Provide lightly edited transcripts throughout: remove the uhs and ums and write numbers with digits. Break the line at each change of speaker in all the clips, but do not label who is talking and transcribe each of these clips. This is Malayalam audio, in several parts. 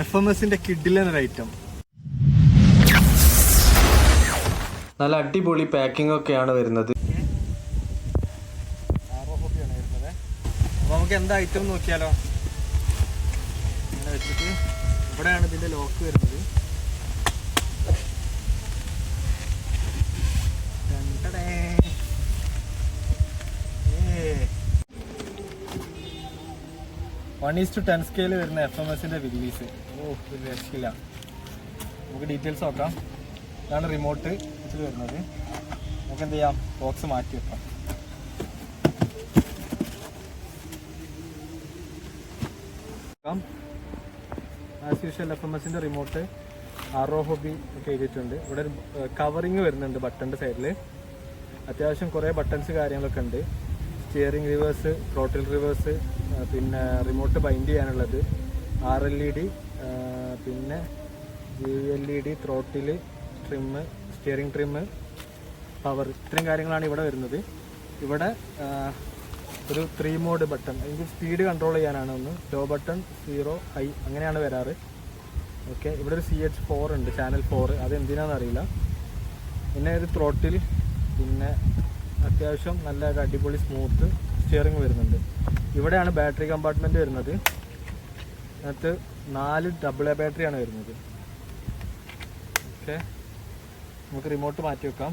FMSന്റെ കിഡിലൊരു ഐറ്റം.
നല്ല അടിപൊളി പാക്കിംഗ് ഒക്കെയാണ് വരുന്നത്.
അപ്പോൾ നമുക്ക് എന്താ ഐറ്റം നോക്കിയാലോ. ഇങ്ങനെ വെച്ചിട്ട് ഇവിടെയാണ് ഇതിൻ്റെ ലോക്ക് വരുന്നത്. വൺ ഈസ് ടു 10 സ്കെയിൽ വരുന്ന FMSന്റെ വില്ലീസ്. ഒരു രക്ഷയില്ല. നമുക്ക് ഡീറ്റെയിൽസ് നോക്കാം. ഇതാണ് റിമോട്ട് വെച്ചിട്ട് വരുന്നത്. നമുക്ക് എന്ത് ചെയ്യാം, ബോക്സ് മാറ്റി വെക്കാം. ആസ് യൂഷ്വൽ FMSന്റെ റിമോട്ട് ആറോ ഹോബി ഒക്കെ എഴുതിയിട്ടുണ്ട്. ഇവിടെ ഒരു കവറിങ് വരുന്നുണ്ട് ബട്ടൻ്റെ സൈഡിൽ. അത്യാവശ്യം കുറേ ബട്ടൺസ് കാര്യങ്ങളൊക്കെ ഉണ്ട്. സ്റ്റിയറിംഗ് റിവേഴ്സ്, ത്രോട്ടിൽ റിവേഴ്സ്, പിന്നെ റിമോട്ട് ബൈൻഡ് ചെയ്യാനുള്ളത്, RLED, പിന്നെ ULED, throttle, trim, steering trim, power, ഇത്രയും കാര്യങ്ങളാണ് ഇവിടെ വരുന്നത്. ഇവിടെ ഒരു 3 മോഡ് ബട്ടൺ, എനിക്ക് സ്പീഡ് കൺട്രോൾ ചെയ്യാനാണ്. ഒന്ന് ലോ ബട്ടൺ, 0, ഹൈ, അങ്ങനെയാണ് വരാറ്. ഓക്കെ, ഇവിടെ ഒരു CH4 ഉണ്ട്, ചാനൽ 4, അത് എന്തിനാണെന്ന് അറിയില്ല. പിന്നെ ഒരു ത്രോട്ടിൽ, പിന്നെ അത്യാവശ്യം നല്ല ഒരു അടിപൊളി സ്മൂത്ത് സ്റ്റിയറിംഗ് വരുന്നുണ്ട്. ഇവിടെയാണ് ബാറ്ററി കമ്പാർട്ട്മെൻറ്റ് വരുന്നത്. അതിനകത്ത് 4 AA ബാറ്ററിയാണ് വരുന്നത്. ഓക്കെ, നമുക്ക് റിമോട്ട് മാറ്റി വെക്കാം.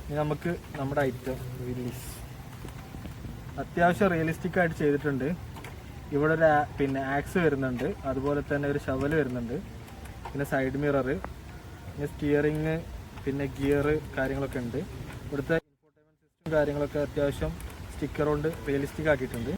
ഇനി നമുക്ക് നമ്മുടെ ഐറ്റം റിലീസ് അത്യാവശ്യം റിയലിസ്റ്റിക് ആയിട്ട് ചെയ്തിട്ടുണ്ട്. ഇവിടെ ഒരു പിന്നെ ആക്സ് വരുന്നുണ്ട്, അതുപോലെ തന്നെ ഒരു ഷവൽ വരുന്നുണ്ട്, പിന്നെ സൈഡ് മിറർ, പിന്നെ സ്റ്റിയറിങ്, പിന്നെ ഗിയർ കാര്യങ്ങളൊക്കെ ഉണ്ട്. ഇവിടുത്തെ ഇൻഫോർടൈൻമെൻറ്റ് സിസ്റ്റം കാര്യങ്ങളൊക്കെ അത്യാവശ്യം സ്റ്റിക്കർ കൊണ്ട് റിയലിസ്റ്റിക് ആക്കിയിട്ടുണ്ട്.